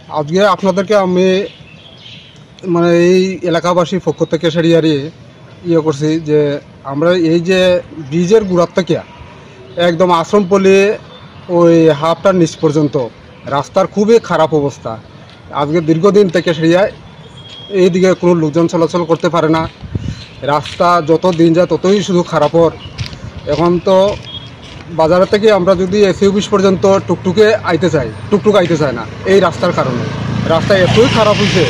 আজকে আপনাদেরকে আমি মানে এই এলাকাবাসীর পক্ষ থেকে সারিয়ারি করছি যে আমরা এই যে ব্রিজের গুড়ার থেকে একদম আশ্রমপল্লী ওই হাফটার নিচ পর্যন্ত রাস্তার খুবই খারাপ অবস্থা। আজকে দীর্ঘদিন থেকে সারিয়ায় এইদিকে কোনো লোকজন চলাচল করতে পারে না। রাস্তা যত দিন যায় ততই শুধু খারাপর। এখন তো বাজারের থেকে আমরা যদি এসি অফিস পর্যন্ত টুকটুকে আইতে চাই, টুকটুক আইতে চায় না এই রাস্তার কারণে। রাস্তা এতই খারাপ হয়েছে,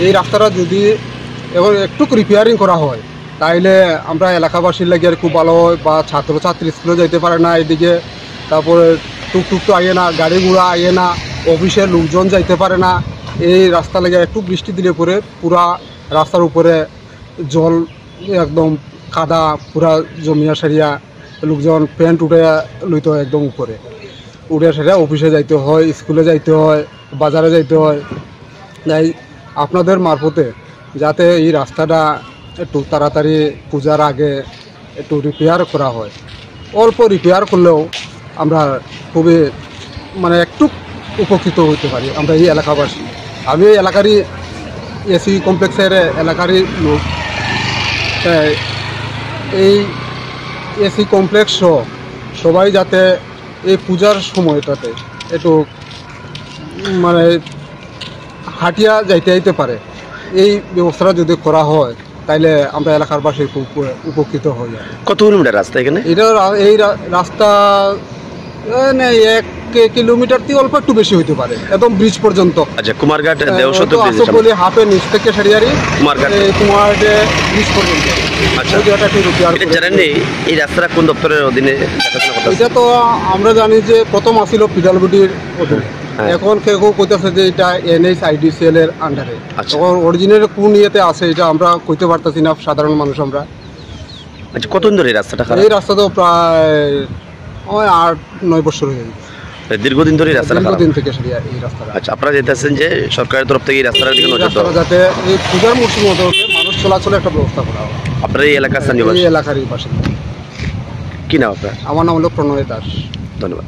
এই রাস্তাটা যদি এবার একটু রিপেয়ারিং করা হয় তাইলে আমরা এলাকাবাসীর লাগে আর খুব ভালো হয়। বা ছাত্রছাত্রী স্কুলে যাইতে পারে না এদিকে, তারপরে টুকটুক তো আইয়ে না, গাড়ি ঘোড়া আইয়ে না, অফিসের লোকজন যাইতে পারে না। এই রাস্তা লেগে একটু বৃষ্টি দিলে পরে পুরা রাস্তার উপরে জল একদম কাদা পুরা জমিয়া সারিয়া লোকজন প্যান্ট উঠে লইতে হয়, একদম উপরে উঠে সেটা অফিসে যাইতে হয়, স্কুলে যাইতে হয়, বাজারে যাইতে হয়। তাই আপনাদের মারফতে যাতে এই রাস্তাটা একটু তাড়াতাড়ি পূজার আগে একটু রিপেয়ার করা হয়। অল্প রিপেয়ার করলেও আমরা খুবই মানে একটু উপকৃত হতে পারি আমরা এই এলাকাবাসী। আমি এই এলাকারই এসি কমপ্লেক্সের এলাকারই লোক। এই এসি কমপ্লেক্স সবাই যাতে এই পূজার সময়টাতে একটু মানে হাঁটিয়া যাইতে পারে, এই ব্যবস্থাটা যদি করা হয় তাইলে আমরা এলাকার বাসী খুব উপকৃত হই। কত কিলোমিটার রাস্তা এখানে? এটা এই রাস্তা 1 কিলোমিটার থেকে অল্প একটু বেশি হইতে পারে, একদম ব্রিজ পর্যন্ত। আচ্ছা, কুমারঘাট আশোকপল্লী হাফের নিচ থেকে সারিয়ারি কুমারঘাট ব্রিজ পর্যন্ত। আচ্ছা, জানেন এই রাস্তাটা কোন দপ্তরের অধীনে? এটা তো আমরা জানি যে প্রথম আসিল পিডাব্লিউডির অধীনে, এখন কেউ কইতেছে যে এটা NHIDCL এর আন্ডারে। তখন অরিজিনাল কোন ইয়েতে আছে এটা আমরা কইতে পারতেছি না সাধারণ মানুষ আমরা। আচ্ছা, কতদিন ধরে এই রাস্তাটা খারাপ? এই রাস্তা তো প্রায় 8-9 বছর হয়ে গেছে। দীর্ঘদিন ধরে রাস্তাটা খারাপ? দীর্ঘদিন থেকে এই রাস্তাটা। আচ্ছা, আপনারা যেতেছেন যে সরকারের তরফ থেকে এই রাস্তাটার দিকে নজর দেওয়া, যাতে এই পূজার মৌসুম মানুষ চলাচলের একটা ব্যবস্থা করা হয়। আপনার এই এলাকার স্থানীয় এই এলাকারই বাসিন্দা। কি নাম আপনার? আমার নাম হলো প্রণয় দাস। ধন্যবাদ।